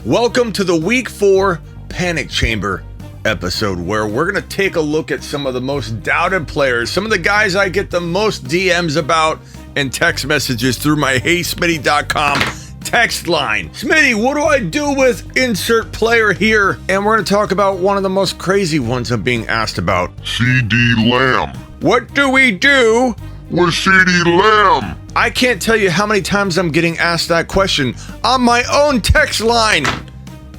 Welcome to the Week 4 Panic Chamber episode, where we're going to take a look at some of the most doubted players, some of the guys I get the most DMs about and text messages through my HeySmitty.com text line. Smitty, what do I do with insert player here? And we're going to talk about one of the most crazy ones I'm being asked about. CD Lamb. What do we do with CD Lamb? I can't tell you how many times I'm getting asked that question on my own text line,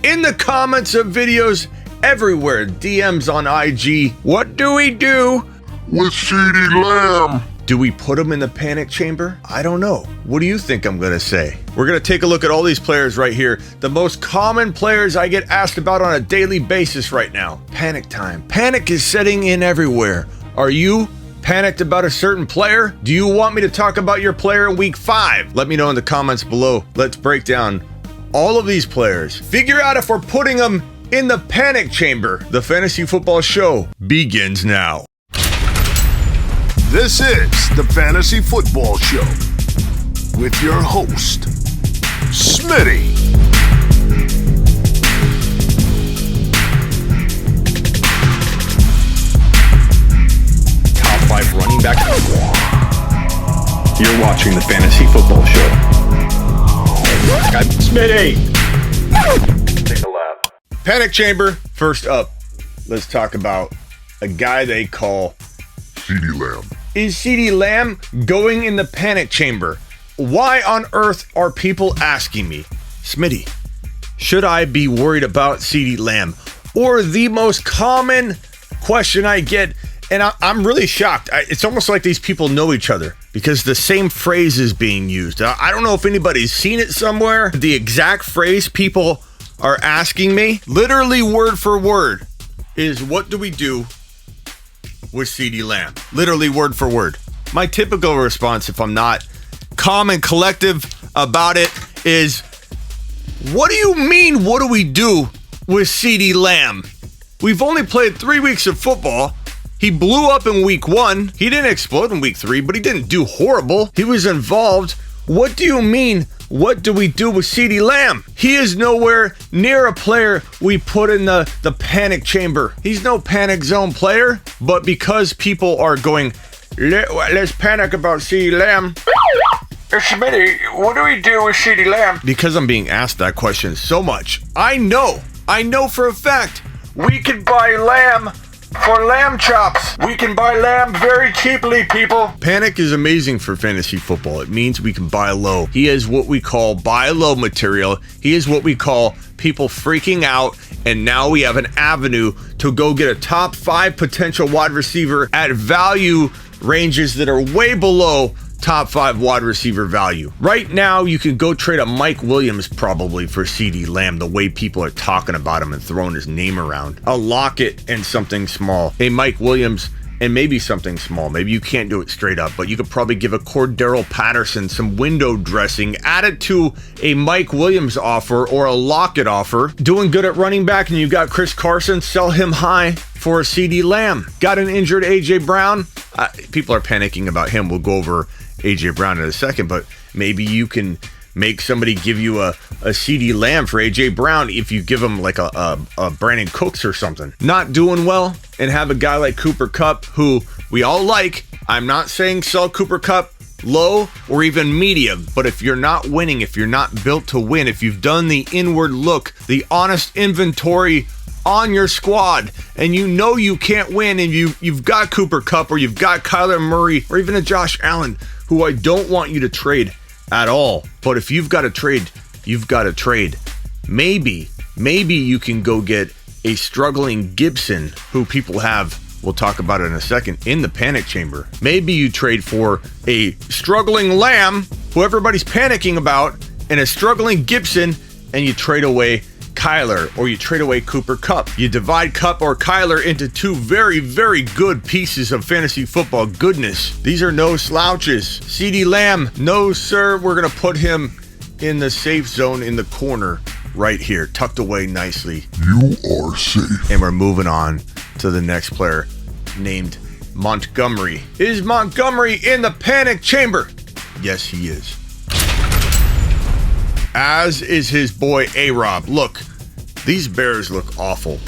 in the comments of videos, everywhere, DMs on IG. What do we do with CD Lamb? Do we put him in the panic chamber? I don't know. What do you think I'm going to say? We're going to take a look at all these players right here. The most common players I get asked about on a daily basis right now. Panic time. Panic is setting in everywhere. Are you panicked about a certain player? Do you want me to talk about your player in week 5? Let me know in the comments below. Let's break down all of these players. Figure out if we're putting them in the panic chamber. The fantasy football show begins now. This is the Fantasy Football Show with your host, Smitty. Top 5 running back. You're watching the Fantasy Football Show. I'm Smitty. Take a lap. Panic chamber. First up, let's talk about a guy they call CD Lamb. Is CD Lamb going in the panic chamber? Why on earth are people asking me, Smitty, should I be worried about CD Lamb? Or the most common question I get, and I'm really shocked. It's almost like these people know each other because the same phrase is being used. I don't know if anybody's seen it somewhere. The exact phrase people are asking me, literally word for word, is what do we do with CD Lamb? Literally word for word. My typical response, if I'm not calm and collective about it, is, what do you mean, what do we do with CD Lamb? We've only played 3 weeks of football. He blew up in week 1. He didn't explode in week 3, but he didn't do horrible. He was involved. What do you mean, what do we do with CD Lamb? He is nowhere near a player we put in the panic chamber. He's no panic zone player, but because people are going, let's panic about CD Lamb. Smitty, what do we do with CD Lamb? Because I'm being asked that question so much, I know for a fact we can buy Lamb for lamb chops. We can buy lamb very cheaply, people. Panic is amazing for fantasy football. It means we can buy low. He is what we call buy low material. He is what we call people freaking out, and now we have an avenue to go get a top 5 potential wide receiver at value ranges that are way below top 5 wide receiver value. Right now, you can go trade a Mike Williams probably for CD Lamb, the way people are talking about him and throwing his name around. A Lockett and something small. A Mike Williams and maybe something small. Maybe you can't do it straight up, but you could probably give a Cordero Patterson some window dressing, add it to a Mike Williams offer or a Lockett offer. Doing good at running back, and you got Chris Carson, sell him high for a CD Lamb. Got an injured AJ Brown. People are panicking about him. We'll go over AJ Brown in a second, but maybe you can make somebody give you a CD Lamb for AJ Brown if you give him like a Brandon Cooks or something. Not doing well, and have a guy like Cooper Kupp, who we all like. I'm not saying sell Cooper Kupp low or even medium, but if you're not winning, if you're not built to win, if you've done the inward look, the honest inventory on your squad, and you know you can't win, and you've got Cooper Kupp or you've got Kyler Murray or even a Josh Allen, who I don't want you to trade at all. But if you've got to trade, you've got to trade. Maybe you can go get a struggling Gibson, who people have, we'll talk about it in a second, in the panic chamber. Maybe you trade for a struggling Lamb, who everybody's panicking about, and a struggling Gibson, and you trade away Kyler, or you trade away Cooper Kupp. You divide Kupp or Kyler into 2 very, very good pieces of fantasy football goodness. These are no slouches. CD Lamb, no sir, we're going to put him in the safe zone in the corner right here, tucked away nicely. You are safe. And we're moving on to the next player, named Montgomery. Is Montgomery in the panic chamber? Yes, he is. as is his boy A-Rob. Look, these Bears look awful,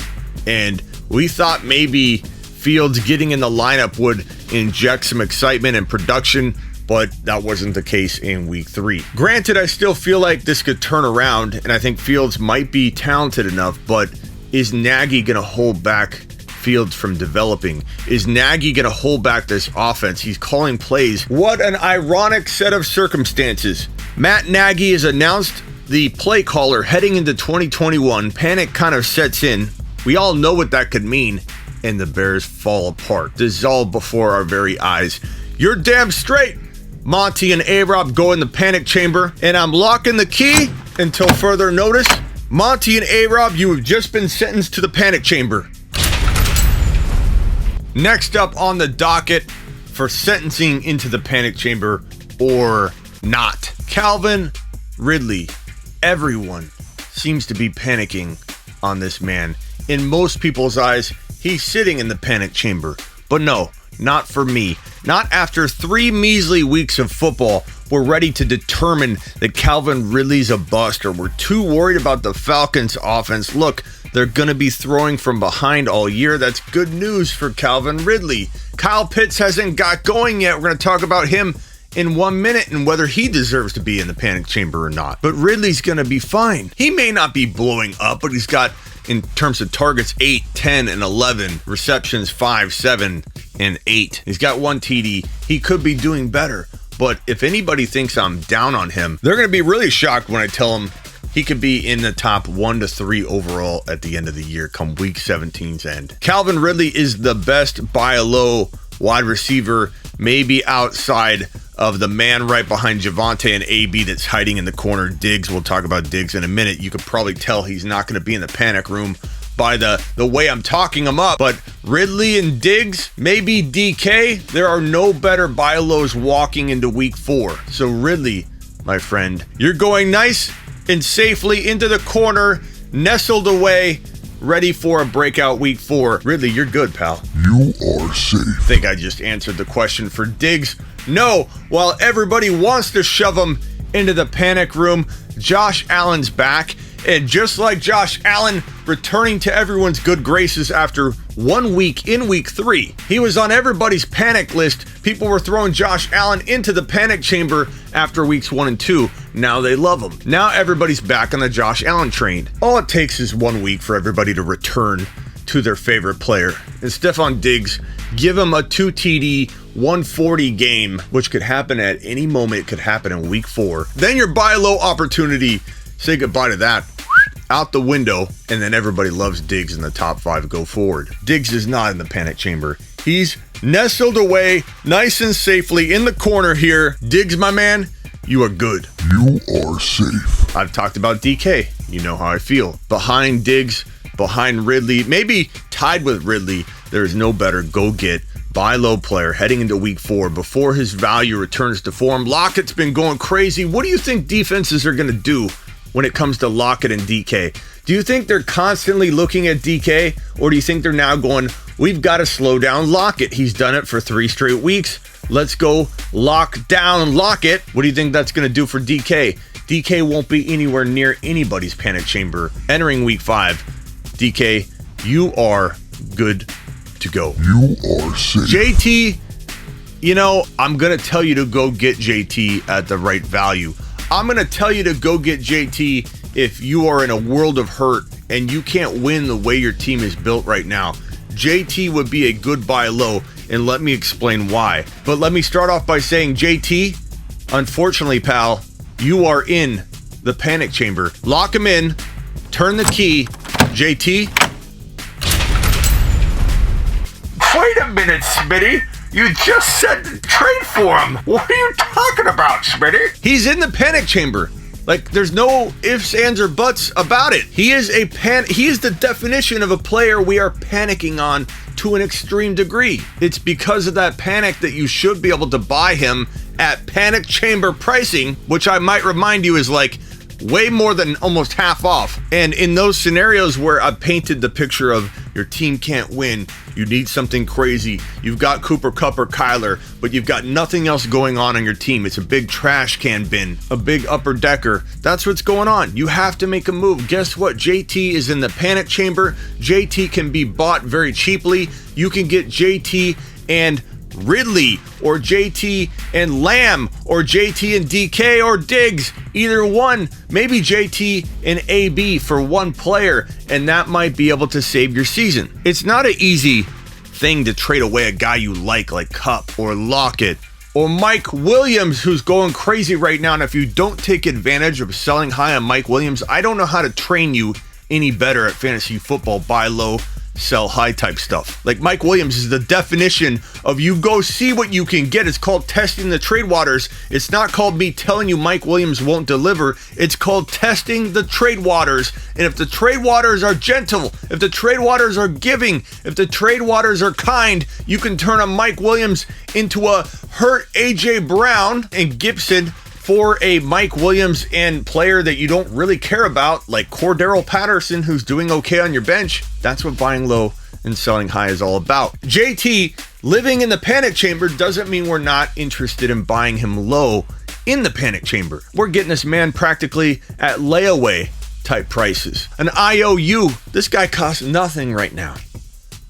and we thought maybe Fields getting in the lineup would inject some excitement and production, but that wasn't the case in week 3. Granted, I still feel like this could turn around, and I think Fields might be talented enough, but is Nagy going to hold back Fields from developing? Is Nagy going to hold back this offense? He's calling plays. What an ironic set of circumstances. Matt Nagy has announced the play caller heading into 2021. Panic kind of sets in. We all know what that could mean, and the Bears fall apart, dissolve before our very eyes. You're damn straight. Monty and A-Rob go in the panic chamber, and I'm locking the key until further notice. Monty and A-Rob, you have just been sentenced to the panic chamber. Next up on the docket for sentencing into the panic chamber or not, Calvin Ridley. Everyone seems to be panicking on this man. In most people's eyes, he's sitting in the panic chamber. But no, not for me. Not after 3 measly weeks of football. We're ready to determine that Calvin Ridley's a bust, or we're too worried about the Falcons' offense. Look, they're going to be throwing from behind all year. That's good news for Calvin Ridley. Kyle Pitts hasn't got going yet. We're going to talk about him in 1 minute and whether he deserves to be in the panic chamber or not. But Ridley's going to be fine. He may not be blowing up, but he's got, in terms of targets, 8, 10, and 11. Receptions, 5, 7, and 8. He's got 1 TD. He could be doing better. But if anybody thinks I'm down on him, they're going to be really shocked when I tell them he could be in the top 1 to 3 overall at the end of the year come week 17's end. Calvin Ridley is the best buy low wide receiver, maybe outside of the man right behind Javonte and AB that's hiding in the corner, Diggs. We'll talk about Diggs in a minute. You could probably tell he's not going to be in the panic room by the way I'm talking him up. But Ridley and Diggs, maybe DK, there are no better buy lows walking into week 4. So Ridley, my friend, you're going nice and safely into the corner, nestled away, ready for a breakout week 4. Ridley, you're good, pal. You are safe. I think I just answered the question for Diggs. No, while everybody wants to shove him into the panic room, Josh Allen's back. And just like Josh Allen returning to everyone's good graces after 1 week in week 3, he was on everybody's panic list. People were throwing Josh Allen into the panic chamber after weeks 1 and 2. Now they love him. Now everybody's back on the Josh Allen train. All it takes is 1 week for everybody to return to their favorite player. And Stephon Diggs, give him a 2 TD, 140 game, which could happen at any moment. It could happen in week 4. Then your buy low opportunity, say goodbye to that. Out the window, and then everybody loves Diggs in the top 5 go forward. Diggs is not in the panic chamber. He's nestled away nice and safely in the corner here. Diggs, my man, you are good. You are safe. I've talked about DK. You know how I feel. Behind Diggs, behind Ridley, maybe tied with Ridley, there is no better go-get buy low player heading into week 4 before his value returns to form. Lockett's been going crazy. What do you think defenses are going to do when it comes to Lockett and DK? Do you think they're constantly looking at DK, or do you think they're now going, we've got to slow down Lockett? He's done it for 3 straight weeks. Let's go lock down Lockett. What do you think that's going to do for DK? DK won't be anywhere near anybody's panic chamber entering week 5. DK, you are good to go. You are safe. JT, you know, I'm going to tell you to go get JT at the right value. I'm going to tell you to go get JT if you are in a world of hurt and you can't win the way your team is built right now. JT would be a good buy low, and let me explain why. But let me start off by saying, JT, unfortunately, pal, you are in the panic chamber. Lock him in, turn the key. JT? Wait a minute, Smitty. You just said to trade for him. What are you talking about, Smitty? He's in the panic chamber. Like, there's no ifs, ands, or buts about it. He is the definition of a player we are panicking on to an extreme degree. It's because of that panic that you should be able to buy him at panic chamber pricing, which I might remind you is like way more than almost half off. And in those scenarios where I painted the picture of your team can't win, you need something crazy, you've got Cooper Kupp or Kyler, but you've got nothing else going on your team. It's a big trash can bin, a big upper decker. That's what's going on. You have to make a move. Guess what? JT is in the panic chamber. JT can be bought very cheaply. You can get JT and Ridley, or JT and Lamb, or JT and DK or Diggs, either one, maybe JT and AB for one player, and that might be able to save your season. It's not an easy thing to trade away a guy you like Kupp or Lockett or Mike Williams, who's going crazy right now. And if you don't take advantage of selling high on Mike Williams, I don't know how to train you any better at fantasy football. Buy low, sell high type stuff. Like Mike Williams is the definition of you go see what you can get. It's called testing the trade waters. It's not called me telling you Mike Williams won't deliver. It's called testing the trade waters. And if the trade waters are gentle, if the trade waters are giving, if the trade waters are kind, you can turn a Mike Williams into a hurt AJ Brown and Gibson for a Mike Williams and player that you don't really care about, like Cordero Patterson, who's doing okay on your bench. That's what buying low and selling high is all about. JT living in the panic chamber doesn't mean we're not interested in buying him low in the panic chamber. We're getting this man practically at layaway type prices. An IOU, this guy costs nothing right now.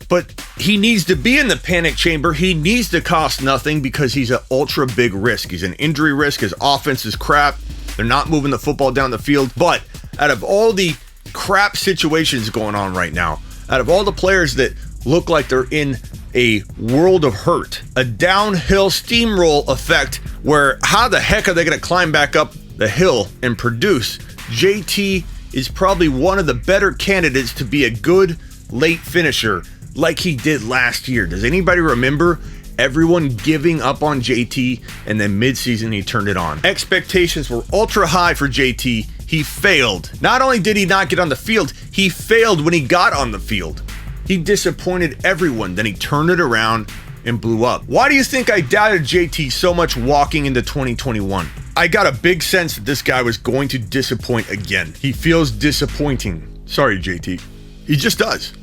But he needs to be in the panic chamber. He needs to cost nothing because he's an ultra big risk. He's an injury risk. His offense is crap. They're not moving the football down the field. But out of all the crap situations going on right now, out of all the players that look like they're in a world of hurt, a downhill steamroll effect where how the heck are they going to climb back up the hill and produce? JT is probably one of the better candidates to be a good late finisher like he did last year. Does anybody remember everyone giving up on JT and then midseason he turned it on? Expectations were ultra high for JT. He failed. Not only did he not get on the field, he failed when he got on the field. He disappointed everyone. Then he turned it around and blew up. Why do you think I doubted JT so much walking into 2021? I got a big sense that this guy was going to disappoint again. He feels disappointing. Sorry, JT. He just does.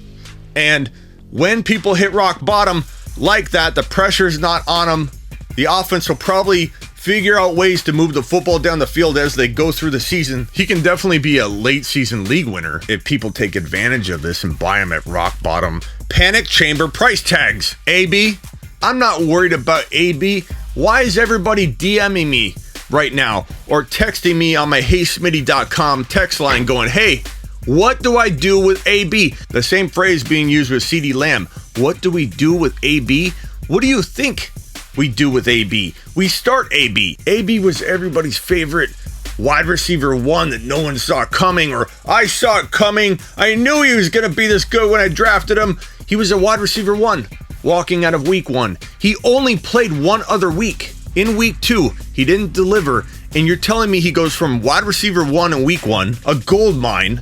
And when people hit rock bottom like that, the pressure's not on them. The offense will probably figure out ways to move the football down the field as they go through the season. He can definitely be a late season league winner if people take advantage of this and buy him at rock bottom panic chamber price tags. AB, I'm not worried about AB. Why is everybody DMing me right now or texting me on my heysmitty.com text line going, hey, what do I do with AB? The same phrase being used with CeeDee Lamb. What do we do with AB? What do you think we do with AB? We start AB. AB was everybody's favorite wide receiver one that no one saw coming, or I saw it coming. I knew he was going to be this good when I drafted him. He was a wide receiver one walking out of week one. He only played one other week. In week two, he didn't deliver. And you're telling me he goes from wide receiver one in week one, a gold mine,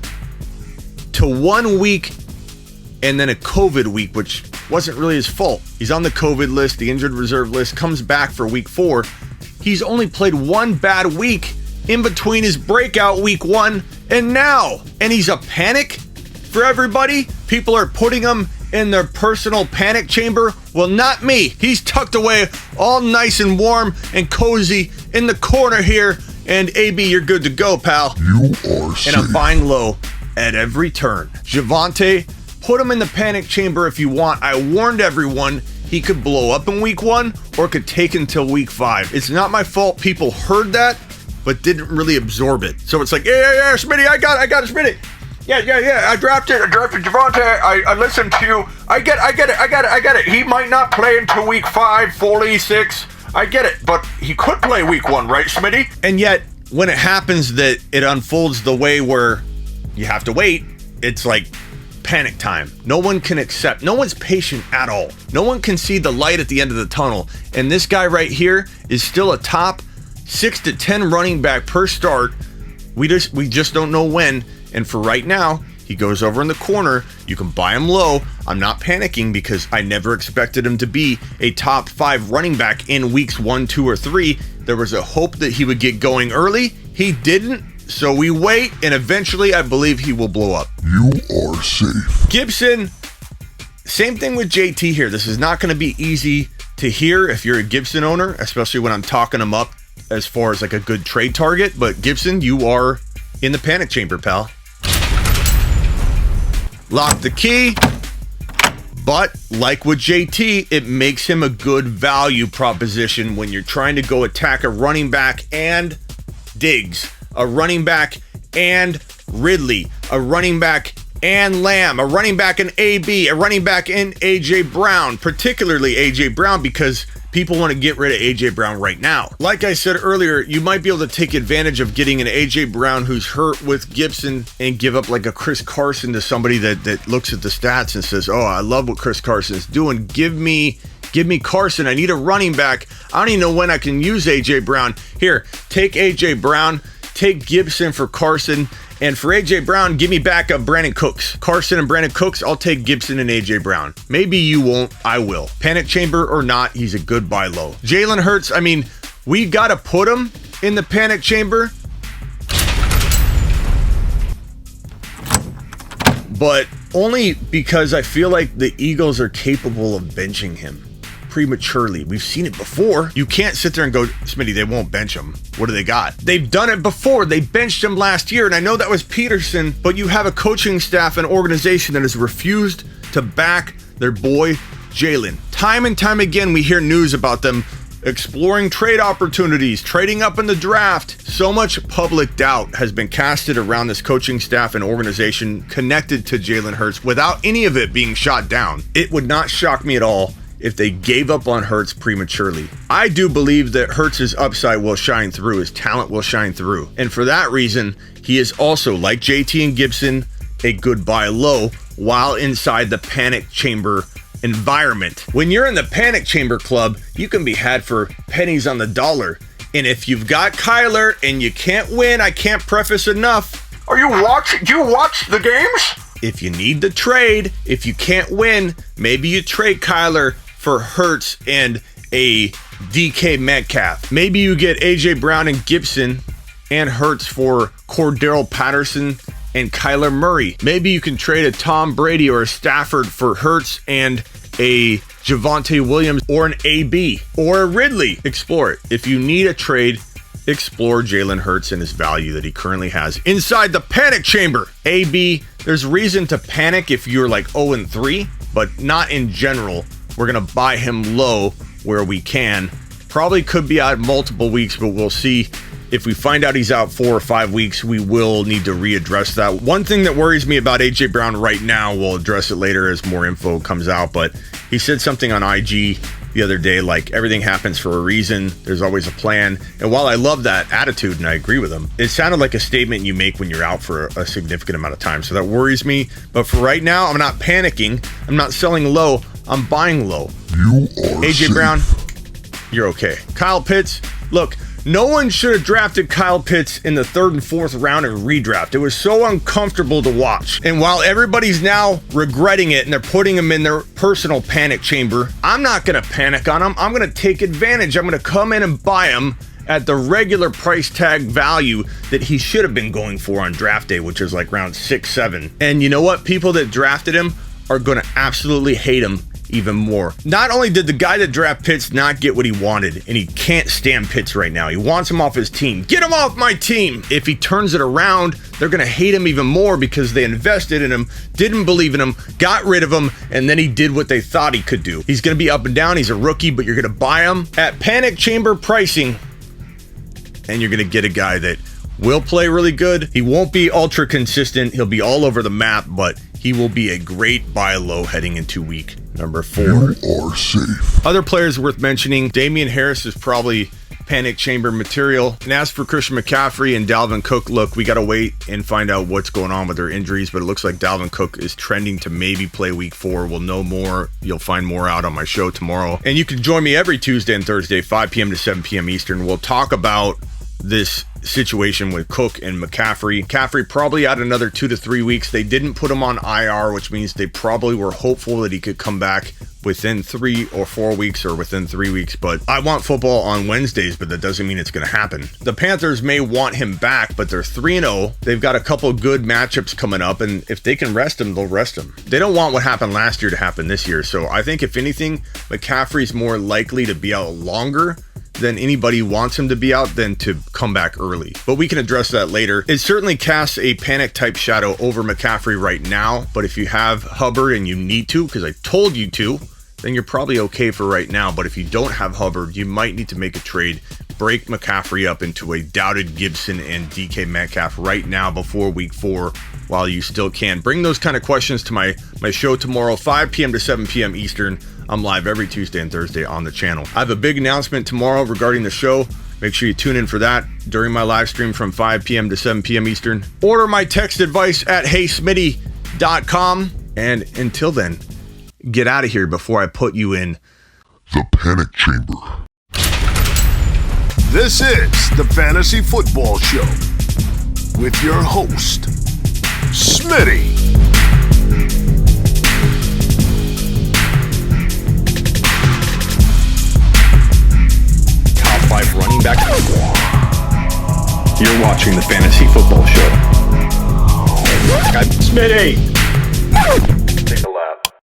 to 1 week and then a COVID week, which wasn't really his fault. He's on the COVID list, the injured reserve list, comes back for week 4. He's only played one bad week in between his breakout week 1 and now. And he's a panic for everybody. People are putting him in their personal panic chamber. Well, not me. He's tucked away all nice and warm and cozy in the corner here. And AB, you're good to go, pal. You are sick. And I'm buying low at every turn. Javonte, put him in the panic chamber if you want. I warned everyone he could blow up in week 1 or could take until week 5. It's not my fault people heard that, but didn't really absorb it. So it's like, yeah, Smitty, I got it, Smitty. Yeah, I drafted Javonte. I listened to you. I get it. He might not play until week 5, fully 6. I get it, but he could play week 1, right, Smitty? And yet, when it happens that it unfolds the way where you have to wait, it's like panic time. No one can accept. No one's patient at all. No one can see the light at the end of the tunnel. And this guy right here is still a top 6 to 10 running back per start. We just don't know when. And for right now, he goes over in the corner. You can buy him low. I'm not panicking because I never expected him to be a top 5 running back in weeks 1, 2, or 3. There was a hope that he would get going early. He didn't. So we wait, and eventually I believe he will blow up. You are safe. Gibson, same thing with JT here. This is not going to be easy to hear if you're a Gibson owner, especially when I'm talking him up as far as like a good trade target. But Gibson, you are in the panic chamber, pal. Lock the key. But like with JT, it makes him a good value proposition when you're trying to go attack a running back and Diggs, a running back and Ridley, a running back and Lamb, a running back and AB, a running back and AJ Brown, particularly AJ Brown, because people want to get rid of AJ Brown right now. Like I said earlier, you might be able to take advantage of getting an AJ Brown who's hurt with Gibson and give up like a Chris Carson to somebody that looks at the stats and says, oh, I love what Chris Carson's doing. Give me Carson. I need a running back. I don't even know when I can use AJ Brown. Here, take AJ Brown, take Gibson for Carson. And for AJ Brown, give me back up Brandon Cooks. Carson and Brandon Cooks, I'll take Gibson and AJ Brown. Maybe you won't, I will. Panic chamber or not, he's a good buy low. Jalen Hurts, I mean, we got to put him in the panic chamber. But only because I feel like the Eagles are capable of benching him prematurely. We've seen it before. You can't sit there and go, Smitty, they won't bench him. What do they got? They've done it before. They benched him last year, and I know that was Peterson, but you have a coaching staff and organization that has refused to back their boy Jalen. Time and time again, we hear news about them exploring trade opportunities, trading up in the draft. So much public doubt has been casted around this coaching staff and organization connected to Jalen Hurts without any of it being shot down. It would not shock me at all if they gave up on Hurts prematurely. I do believe that Hurts' upside will shine through, his talent will shine through. And for that reason, he is also, like JT and Gibson, a good buy low while inside the panic chamber environment. When you're in the panic chamber club, you can be had for pennies on the dollar. And if you've got Kyler and you can't win, I can't preface enough. Do you watch the games? If you need the trade, if you can't win, maybe you trade Kyler for Hurts and a DK Metcalf. Maybe you get AJ Brown and Gibson and Hurts for Cordero Patterson and Kyler Murray. Maybe you can trade a Tom Brady or a Stafford for Hurts and a Javonte Williams or an AB or a Ridley. Explore it. If you need a trade, explore Jalen Hurts and his value that he currently has inside the panic chamber. AB, there's reason to panic if you're like 0-3, but not in general. We're going to buy him low where we can. Probably could be out multiple weeks, but we'll see. If we find out he's out 4 or 5 weeks, we will need to readdress that. One thing that worries me about AJ Brown right now, we'll address it later as more info comes out, but he said something on IG the other day, like everything happens for a reason. There's always a plan. And while I love that attitude and I agree with him, it sounded like a statement you make when you're out for a significant amount of time. So that worries me. But for right now, I'm not panicking. I'm not selling low. I'm buying low. You are AJ safe. Brown, you're okay. Kyle Pitts, look, no one should have drafted Kyle Pitts in the 3rd and 4th round in redraft. It was so uncomfortable to watch. And while everybody's now regretting it and they're putting him in their personal panic chamber, I'm not going to panic on him. I'm going to take advantage. I'm going to come in and buy him at the regular price tag value that he should have been going for on draft day, which is like round 6, 7. And you know what? People that drafted him are going to absolutely hate him even more. Not only did the guy that drafted Pitts not get what he wanted, and he can't stand Pitts right now. He wants him off his team. Get him off my team. If he turns it around, they're going to hate him even more because they invested in him, didn't believe in him, got rid of him, and then he did what they thought he could do. He's going to be up and down. He's a rookie, but you're going to buy him at panic chamber pricing, and you're going to get a guy that will play really good. He won't be ultra consistent. He'll be all over the map, but he will be a great buy low heading into week number 4. You are safe. Other players worth mentioning, Damian Harris is probably panic chamber material. And as for Christian McCaffrey and Dalvin Cook, look, we got to wait and find out what's going on with their injuries, but it looks like Dalvin Cook is trending to maybe play week 4. We'll know more. You'll find more out on my show tomorrow. And you can join me every Tuesday and Thursday, 5 p.m. to 7 p.m. Eastern. We'll talk about this situation with Cook and McCaffrey. McCaffrey probably out another 2 to 3 weeks. They didn't put him on IR, which means they probably were hopeful that he could come back within 3 or 4 weeks or within 3 weeks, but I want football on Wednesdays, but that doesn't mean it's going to happen. The Panthers may want him back, but they're 3-0. They've got a couple good matchups coming up, and if they can rest him, they'll rest him. They don't want what happened last year to happen this year, so I think if anything, McCaffrey's more likely to be out longer than anybody wants him to be out than to come back early. But we can address that later. It certainly casts a panic type shadow over McCaffrey right now, but if you have Hubbard and you need to, because I told you to, then you're probably okay for right now. But if you don't have Hubbard, you might need to make a trade, break McCaffrey up into a doubted Gibson and DK Metcalf right now before week 4 while you still can. Bring those kind of questions to my show tomorrow, 5 p.m. to 7 p.m. Eastern. I'm live every Tuesday and Thursday on the channel. I have a big announcement tomorrow regarding the show. Make sure you tune in for that during my live stream from 5 p.m. to 7 p.m. Eastern. Order my text advice at heysmitty.com. And until then, get out of here before I put you in the panic chamber. This is the Fantasy Football Show with your host, Smitty. Top 5 running back. You're watching the Fantasy Football Show. Smitty.